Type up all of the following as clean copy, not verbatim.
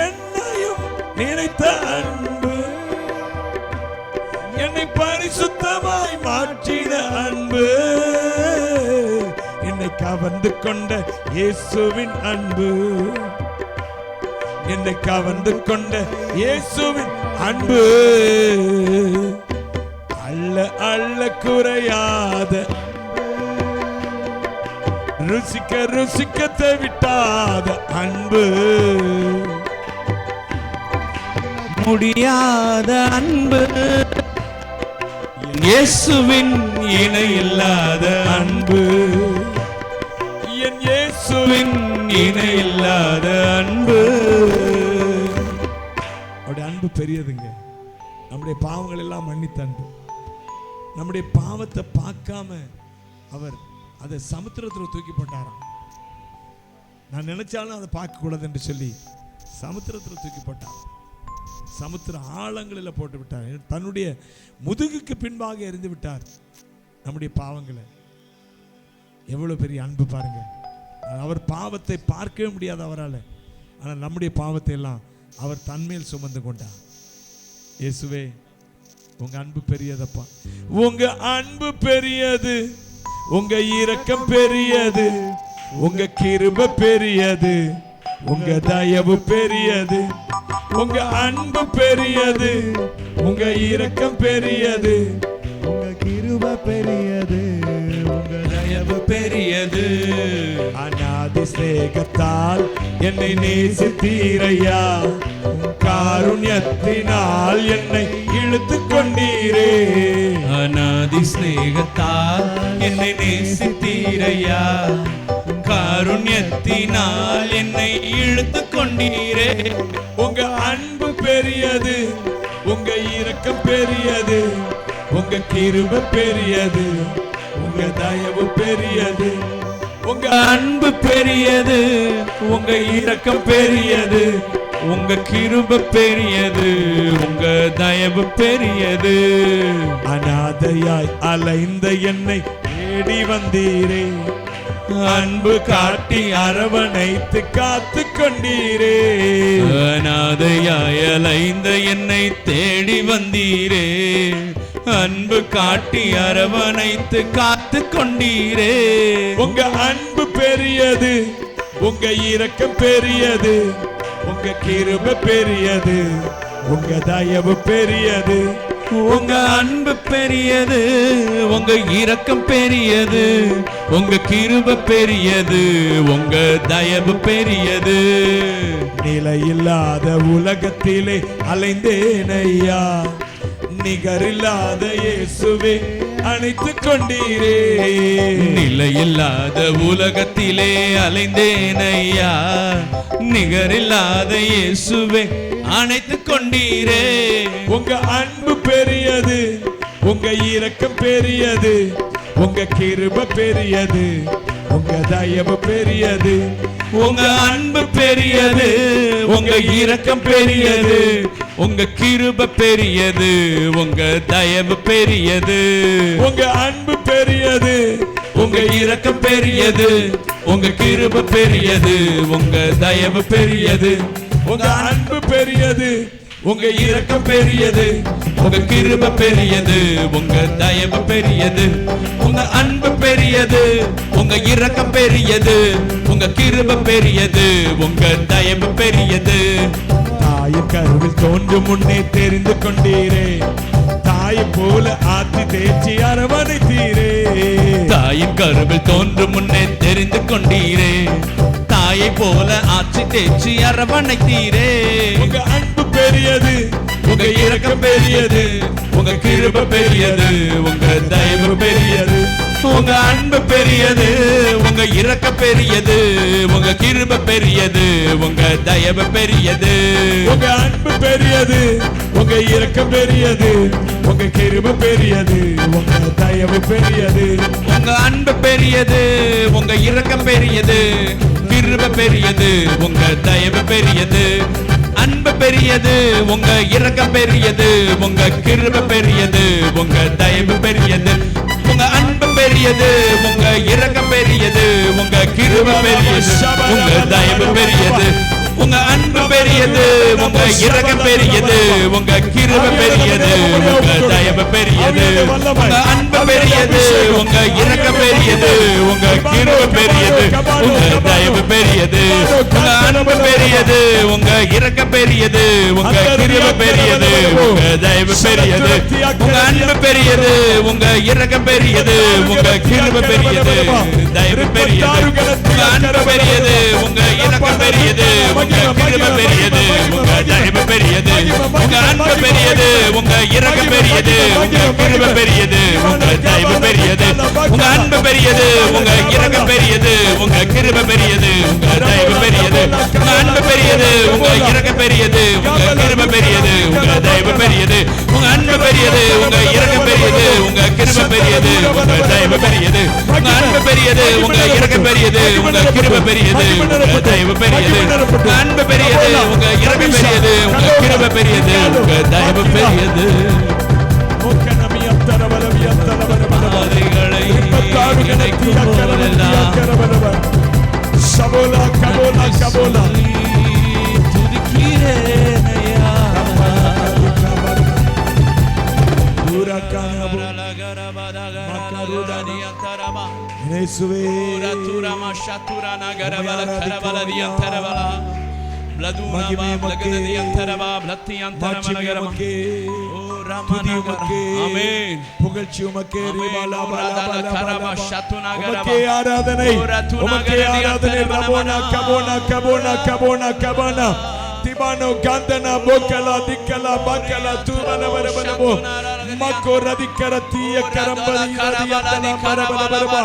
என்னையும் நினைத்த அன்பு, என்னை பரிசுத்தமாய் மாற்றின அன்பு, என்னை கவர்ந்து கொண்ட இயேசுவின் அன்பு, என்னை கவர்ந்து கொண்ட இயேசுவின் அன்பு, அள்ள அள்ள குறையாத, ருசிக்க ருசிக்க தவிட்டாத அன்பு, முடியாத அன்பு, இயேசுவின் இணை இல்லாத அன்பு, என் இயேசுவின் இணை இல்லாத அன்பு. அவருடைய அன்பு பெரியதுங்க. நம்முடைய பாவங்கள் எல்லாம் மன்னித்த அன்பு. நம்முடைய பாவத்தை பார்க்காம அவர் அதை சமுத்திரத்தில் தூக்கி போட்டாராம். நான் நினைச்சாலும் அதை பார்க்க கூடாது என்று சொல்லி சமுத்திரத்தில் தூக்கி போட்டார். சமுத்திர ஆழங்களில் போட்டு விட்டார். தன்னுடைய முதுகுக்கு பின்பாக எறிந்து விட்டார் நம்முடைய பாவங்களை. எவ்வளவு பெரிய அன்பு பாருங்க. அவர் பாவத்தை பார்க்கவே முடியாது அவரால். ஆனால் நம்முடைய பாவத்தை எல்லாம் அவர் தன்மேல் சுமந்து கொண்டார். இயேசுவே, உங்க அன்பு பெரியதப்பா. உங்க அன்பு பெரியது, உங்க இரக்கம் பெரியது, உங்க கிருபை பெரியது, உங்க தயவு பெரியது. உங்க அன்பு பெரியது, உங்க இரக்கம் பெரியது, உங்க கிருபை பெரியது, உங்க தயவு பெரியது. அநாதி சிநேகத்தால் என்னை நேசித்தீரையா, காருண்யத்தினால் என்னை இழுத்து கொண்டீரே. அநாதி சிநேகத்தால் என்னை நேசித்தீரையா, காருண்யத்தினால் என்னை இழுத்து கொண்டீரே. உங்க அன்பு பெரியது, உங்க இரக்கம் பெரியது, உங்க கிருபை பெரியது, உங்க தயவு பெரியது. உங்க அன்பு பெரியது, உங்க இரக்கம் பெரியது, உங்க கிருபை பெரியது, உங்க தயவு பெரியது. அநாதையாய் அலைந்த என்னை தேடி வந்தீரே, அன்பு காட்டி அரவணைத்து காத்து கொண்டீரே. அநாதையாய் அலைந்த என்னை தேடி வந்தீரே, அன்பு காட்டி அரவணைத்து காத்து கொண்டீரே. உங்க அன்பு பெரியது, உங்க இரக்கம் பெரியது, உங்க கிருபை பெரியது, உங்க தயவு பெரியது. உங்க அன்பு பெரியது, உங்க இரக்கம் பெரியது, உங்க கிருபை பெரியது, உங்க தயவு பெரியது. நிலையில்லாத உலகத்திலே அலைந்தேன் ஐயா, நிகரில்லாத இயேசுவே அணைத்து கொண்டீரே. நிலையில்லாத உலகத்திலே அலைந்தேன் ஐயா, நிகரில்லாத இயேசுவே அணைத்து கொண்டீரே. உங்க அன்பு பெரியது, உங்க இரக்கம் பெரியது, உங்க கிருபை பெரியது, உங்க தயவு பெரியது. உங்க அன்பு பெரியது, உங்க இரக்கம் பெரியது, உங்க கிருபை பெரியது, உங்க தயவு பெரியது. உங்க அன்பு பெரியது, உங்க இரக்கம் பெரியது, உங்க கிருபை பெரியது, உங்க தயவு பெரியது. உங்க அன்பு பெரியது, உங்க இரக்கம் பெரியது, உங்க கிருபை பெரியது, உங்க தயவு பெரியது. உங்க அன்பு பெரியது, உங்க இரக்கம் பெரியது, உங்க கிருபை பெரியது, உங்க தயவு பெரியது. தாயின் கருவில் தோன்றும் முன்னே தெரிந்து கொண்டீரே, தாயை போல ஆத்தி தேய்ச்சி அரவணைத்தீரே. தாயின் கருவில் தோன்றும் முன்னே தெரிந்து கொண்டீரே, தாயை போல ஆட்சி தேய்ச்சி அரவணைத்தீரே. உங்க அன்பு பெரியது, உங்க இரக்கம் பெரியது, உங்க கிருபை பெரியது, உங்க தயவு பெரியது. உங்க அன்பு பெரியது, உங்க இரக்கம் பெரியது, உங்க கிருபை பெரியது, உங்க தயவு பெரியது. உங்க அன்பு பெரியது, உங்க இரக்கம் பெரியது, உங்க கிருபை பெரியது, உங்க தயவு பெரியது. உங்க அன்பு பெரியது, உங்க இரக்கம் பெரியது, கிருபை பெரியது, உங்க தயவு பெரியது. அன்பு பெரியது, உங்க இரக்கம் பெரியது, உங்க கிருபை பெரியது, உங்க தயவு பெரியது. உங்க அன்பு பெரியது, உங்க இரக்கம் பெரியது, உங்க கிருபை பெரியது, உங்க தயவு பெரியது. உங்க அன்பு பெரியது, இரக்கம் பெரியது, உங்க கிருபை பெரியது, உங்க தயவு பெரியது, உங்க அன்பு பெரியது, உங்க இரக்கம் பெரியது, உங்க கிருபை பெரியது, உங்க தயவு பெரியது, உங்க அன்பு பெரியது, உங்க இரக்கம் பெரியது, உங்க கிருபை பெரியது, உங்க தயவு பெரியது, உங்க அன்பு பெரியது, உங்க இரக்கம் பெரியது, உங்க கிருபை பெரியது, தயவு பெரியது, உங்க அன்பு பெரியது, உங்க இரக்கம் பெரியது, உங்க கிருபை பெரியது, உங்க தயவு பெரியது, உங்க அன்பு பெரியது, உங்க இரக்கம் பெரியது, உங்க கிருபை பெரியது, உங்க தயவு பெரியது, உங்க அன்பு பெரியது, உங்க இரக்கம் பெரியது, உங்க கிருபை பெரியது, உங்க தயவு பெரியது, உங்க அன்பு பெரியது, உங்க இரக்கம் பெரியது, உங்க கிருபை பெரியது, உங்க தயவு பெரியது, உங்க அன்பு பெரியது, உங்க இரக்கம் பெரியது, உங்க கிருபை பெரியது, உங்க தயவு பெரியது, உங்க அன்பு பெரியது, உங்க இரக்கம் பெரியது, உங்க கிருபை பெரியது, உங்க தயவு பெரியது, உங்க அன்பு பெரியது, உங்க இரக்கம் பெரியது, உங்க கிருபை பெரியது, உங்க தயவு பெரியது. பாதைகளை இணைக்கும் போதெல்லாம் துதிக்கிறேன் ஐயா. புகழ்ச்சி உமக்கே, ஆராதனை உமக்கே, ஆராதனை. ரபோனா கபோனா கபோனா கபோனா கபோனா திபானோ காந்தனா போக்கலா திக்கலா பாக்கலா தூவன வரவனமோ மக்கோ ரதிக்கரத்திய கரம்பதி ரதியந்தனா மரபரபரபா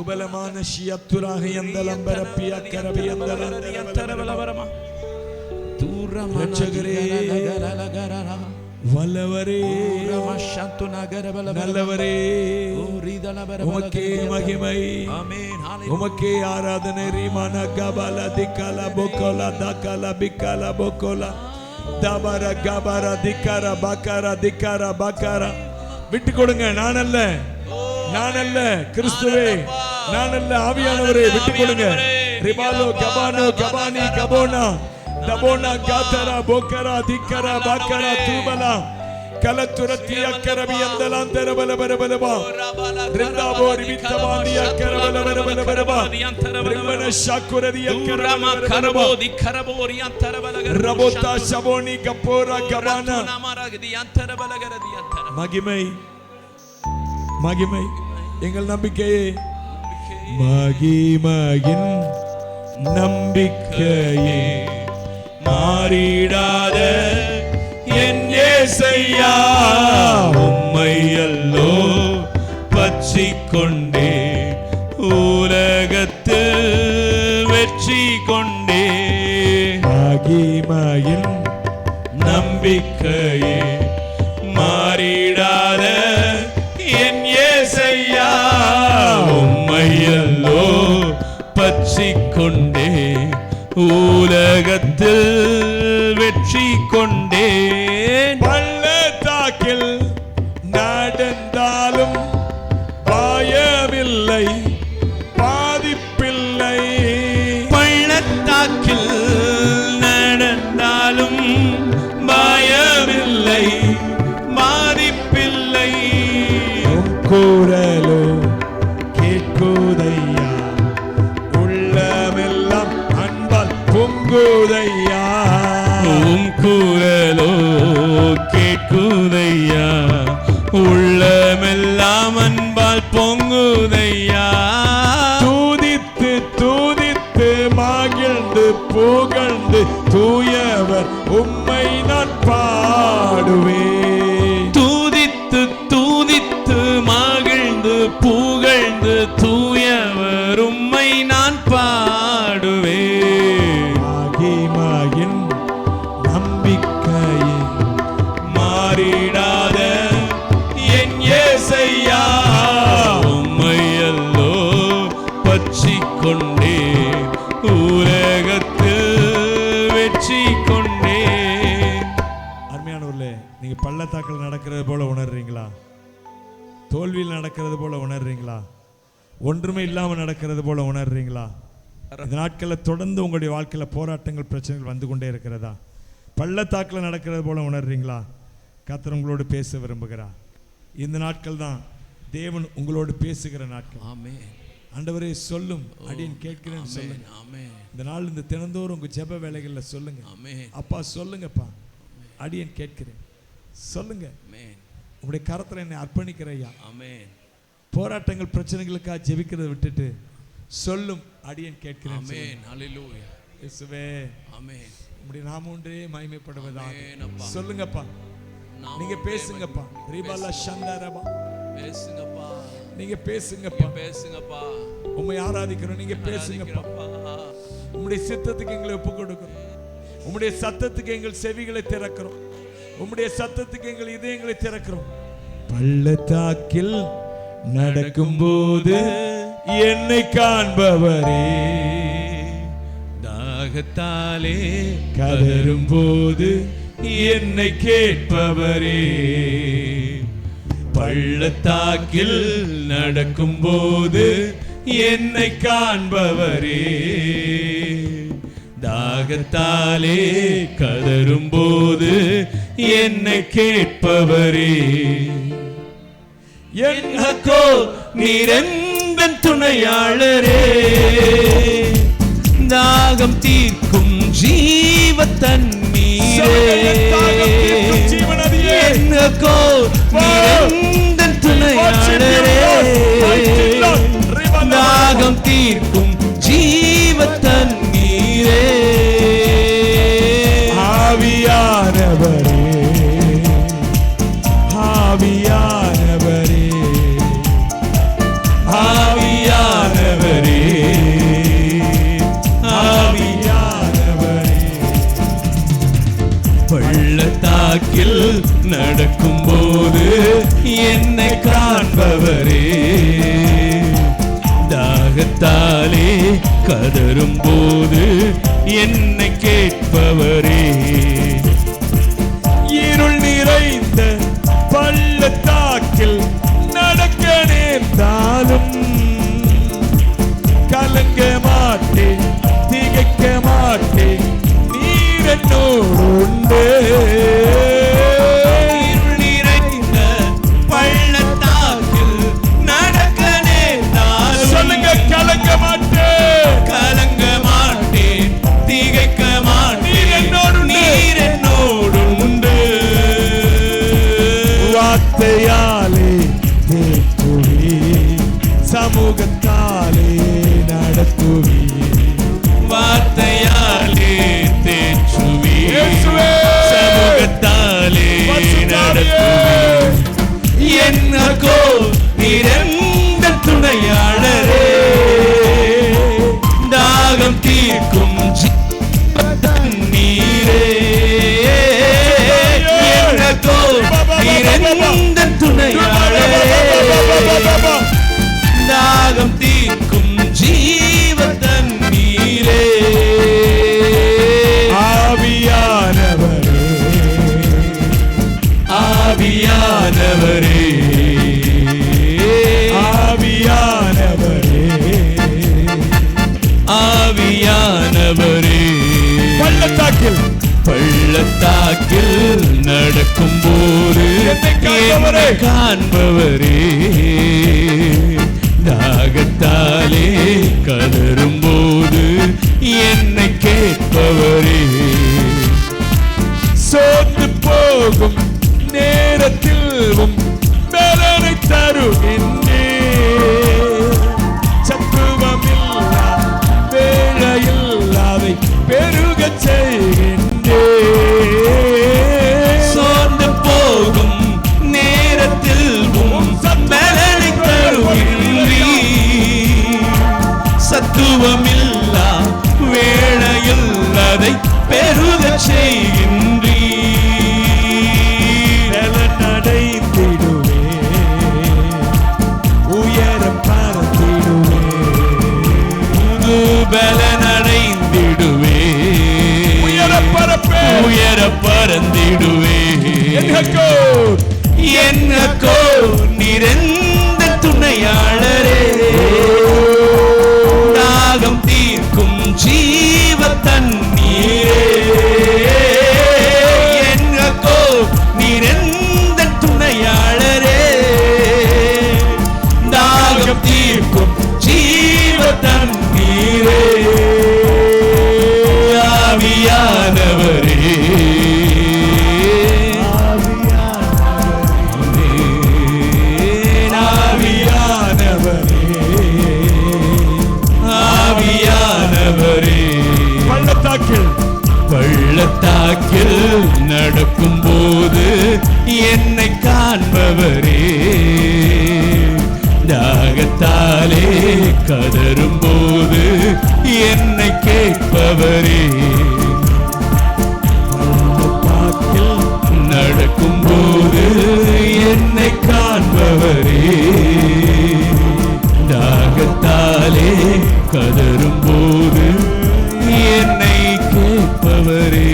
உபலமான ஷியத்துராக யந்தலம்பர பிய கரபி யந்தலந்தரபரபரபா ரட்சகரே வல்லவரே நல்லவரே உமக்கே மகிமை, உமக்கே ஆராதனை. ரீமான கபால திக்கால பொக்கோலா தாக்கால பிக்கால பொக்கோலா தபர கபர திக்கார பக்கார திக்கார பக்கார. விட்டு கொடுங்க. நான் அல்ல, நான் அல்ல கிறிஸ்துவே, நான் அல்ல ஆவியானவரே, விட்டு கொடுங்க. ரிபாலோ கபானோ கபானி கபோனா தபோனா காதரா போக்கரா திக்கரா பாக்கரா தூபலா கலத்துரத்தி அக்கரபி அந்தலாந்தர பலபரபலபா ரிந்தாபோ ரிவித்தபாந்தி அக்கரபலபரபலபரபா ரிமன ஷாக்குரதி அக்கரபலபரபா ரபோத்தா ஷபோனி கப்போரா கபானா. மகிமை, மகிமை எங்கள் நம்பிக்கையே, மகிமையின் நம்பிக்கையே, மாறிடாத என் இயேசையா, உம்மை அல்லோ பற்றிக்கொண்டே உலகத்தில் வெற்றி கொண்டே. மகிமையின் நம்பிக்கையே, மாறிடாத என் இயேசையா, உம்மை அல்லோ பற்றிக்கொண்டே உலகத்தில் வெற்றி கொண்டேன். பள்ளத்தாக்கில் நடந்தாலும் பயமில்லை, பாதிப்பில்லை. பள்ளத்தாக்கில் நடந்தாலும் பயமில்லை, பாதிப்பில்லை. குரலோ கேட்குதையா, உள்ளமெல்லாம் அன்பால் பொங்குதையா. குரலோ கேட்குதையா, உள்ளமெல்லாம் அன்பால் பொங்குதையா. தூதித்து தூதித்து மகிழ்ந்து புகழ்ந்து தூயவர் உம்மை நான் பாடுவேன். தூதித்து தூதித்து மகிழ்ந்து புகழ்ந்து தூயவர் உம்மை நான் பாடுவேன். மகிமையின் நம்பிக்கையே, மாறிடாத என் இயேசையா, உம்மை அல்லோ பற்றிக்கொண்டே உலகத்தில் வெற்றி கொண்டே. அருமையானவர்களே, நீங்க பள்ளத்தாக்கில் நடக்கிறது போல உணர்றீங்களா? தோல்வியில் நடக்கிறது போல உணர்றீங்களா? ஒன்றுமே இல்லாமல் நடக்கிறது போல உணர்றீங்களா? இந்த நாட்களில் தொடர்ந்து உங்களுடைய வாழ்க்கையில் போராட்டங்கள், பிரச்சனைகள் வந்து கொண்டே இருக்கிறதா? பள்ளத்தாக்கில் நடக்கிறது போல உணர்றீங்களா? கர்த்தர் உங்களோடு பேச விரும்புகிறார். இந்த நாட்கள் தான் தேவன் உங்களோடு பேசுகிற நாட்கள். ஆமென். ஆண்டவரே சொல்லும், அடியேன் கேட்கிறேன்னு சொல்லுங்க. ஆமென். இந்த நாள் இந்த தினந்தோறும் உங்க ஜெப வேளைகளில் சொல்லுங்க. ஆமென். அப்பா சொல்லுங்கப்பா, அடியேன் கேட்கிறேன் சொல்லுங்க. ஆமென். உங்களுடைய கரத்தில் என்னை அர்ப்பணிக்கிறையா. ஆமென். போராட்டங்கள், பிரச்சனைகளுக்காக ஜெபிக்கிறத விட்டுட்டு சொல்லும், அடியேன் கேட்கிறேன். ஆமென். ஹல்லேலூயா. இயேசுவே, ஆமென். உம்முடைய நாமம் ஒன்றே மகிமைப்படுவதாக. ஆமென் அப்பா. சொல்லுங்கப்பா, நீங்க பேசுங்கப்பா. ரிபல்லா ஷந்தரபா, பேசுங்கப்பா. நீங்க பேசுங்கப்பா. பேசுங்கப்பா. உம்மை ஆராதிக்கிறோம், நீங்க பேசுங்கப்பா. உம்முடைய சித்தத்துக்கு எங்களை ஒப்பு கொடுக்கிறோம். உம்முடைய சத்தத்துக்கு எங்கள் செவிகளை திறக்கிறோம். உம்முடைய சத்தத்துக்கு எங்கள் இதயங்களை திறக்கிறோம். பள்ளத்தாக்கில் நடக்கும்போது என்னை காண்பவரே, தாகத்தாலே கதரும் போது என்னை கேட்பவரே, பள்ளத்தாக்கில் நடக்கும்போது என்னை காண்பவரே, தாகத்தாலே கதரும்போது என்னை கேட்பவரே, என்னக்கோ நீரெந்தன் துணையாளரே, தாகம் தீர்க்கும் ஜீவ தண்ணீரே, என்னக்கோ நீரெந்தன் துணையாளரே, தாகம் தீர்க்கும் ஜீவ தண்ணீரே, ஆவியானவரே, ஆவியானவரே, ஆவியானவரே, ஆவியானவரே, பள்ளத்தாக்கில் நடக்கும்போது என்னை காண்பவரே, தாகத்தாலே கதரும்போது என்னை கேட்பவரே, இருள் நிறைந்த பள்ளத்தாக்கில் நடக்க நேர்ந்தாலும் கலங்க மாட்டேன், திகைக்க மாட்டேன், நீர் என்னோடு உண்டு. இருள் நிறைந்த பள்ளத்தாக்கில் நடக்க நேர்ந்தாலும் சொல்லுங்க, கலங்க மாட்டேன், கலங்க மாட்டேன், திகைக்க மாட்டேன், நீர் என்னோடு உண்டு. நீர் என்னோடு உண்டு. வார்த்தையாலே தேற்றுவே, சமூகத்தாலே நடத்துவே, வார்த்தையாலே தேற்றுவே, சமூகத்தாலே நடத்துவே, என்னக்கோ நீரெந்த துணையாளரே, தாகம் தீர்க்கும் ஜீவ தண்ணீரே, என்னக்கோ நீரெந்த துணையாளரே, தாகம் தீர்க்கும் ஜீவ தண்ணீரே, ஆவியானவரே, ஆவியானவரே, ஆவியானவரே, ஆவியானவரே, பள்ளத்தாக்கில் பள்ளத்தாக்கில் நடக்கும்போது என்னை காண்பவரே, தாகத்தாலே கதரும்போது என்னை கேட்பவரே, சோர்ந்து போகும் நேரத்தில் பலனை தருகின்றே, சத்துவமில்லா வேளையில் அதை பெருகச் செய்கின்றே, சோர்ந்து போகும் நேரத்தில் பலனை தருகின்றீர், சத்துவமில்லா வேளையில் அதை பெருகச் செய்கின்றீர், பலனடைந்திடுவே, உயரம் பறந்திடுவே, பலனடைந்திடுவே, உயர பறந்திடுவே, என்னக்கோ நீரெந்த துணையாளரே, தாகம் தீர்க்கும் பள்ளத்தாக்கில் நடக்கும் போது என்னை காண்பவரே, தாகத்தாலே கதரும் போது என்னை கேட்பவரே, பள்ளத்தாக்கில் நடக்கும் போது என்னை காண்பவரே, தாகத்தாலே கதரும் போது என்னை கேட்பவரே,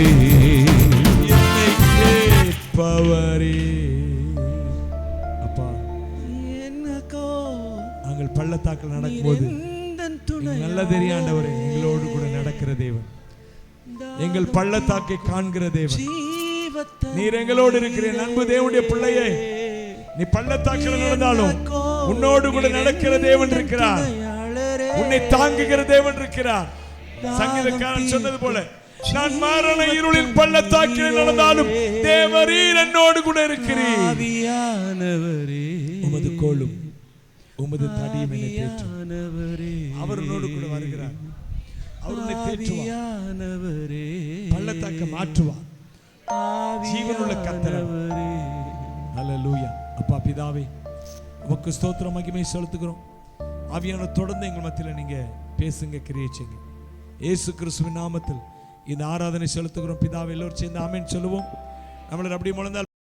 என்னை கேட்பவரே. அப்பா, நாங்கள் பள்ளத்தாக்கில் நடக்கும்போது நல்ல தெரியாண்டவரே, எங்களோடு கூட நடக்கிற தேவன், எங்கள் பள்ளத்தாக்கை காண்கிற தேவன், நீர் எங்களோடு இருக்கிறேன். அன்பு தேவனுடைய பிள்ளையே, நீ பள்ளத்தாக்கில் நடந்தாலும் உன்னோடு கூட நடக்கிற தேவன் இருக்கிறார், உன்னை தாங்குகிற தேவன் இருக்கிறார். சங்கீதக்காரன் சொன்னது போல, நான் மரண இருளின் பள்ளத்தாக்கில் நடந்தாலும் தேவரீர் என்னோடு கூட இருக்கிறீர். உமது கோலும் உமது தடியும் என்னை தேற்றும். அவர் உன்னோடு கூட வருகிறார், அவர் உன்னை தேற்றுவார், பள்ளத்தாக்க மாற்றுவார், ஜீவனுள்ள கர்த்தர். ஹல்லேலூயா. அப்பா பிதாவே, உமக்கு ஸ்தோத்திரம் மகிமை செலுத்துகிறோம். ஆவியானவர் தொடர்ந்து எங்கள் மத்தியில் நீங்க பேசுங்க, கிரியை செய்யுங்க. இயேசு கிறிஸ்துவின் நாமத்தில் இந்த ஆராதனை செலுத்துகிறோம் பிதாவே. எல்லோரும் சேர்ந்து ஆமென் சொல்லுவோம். நம்மள அப்படியே முழந்தால்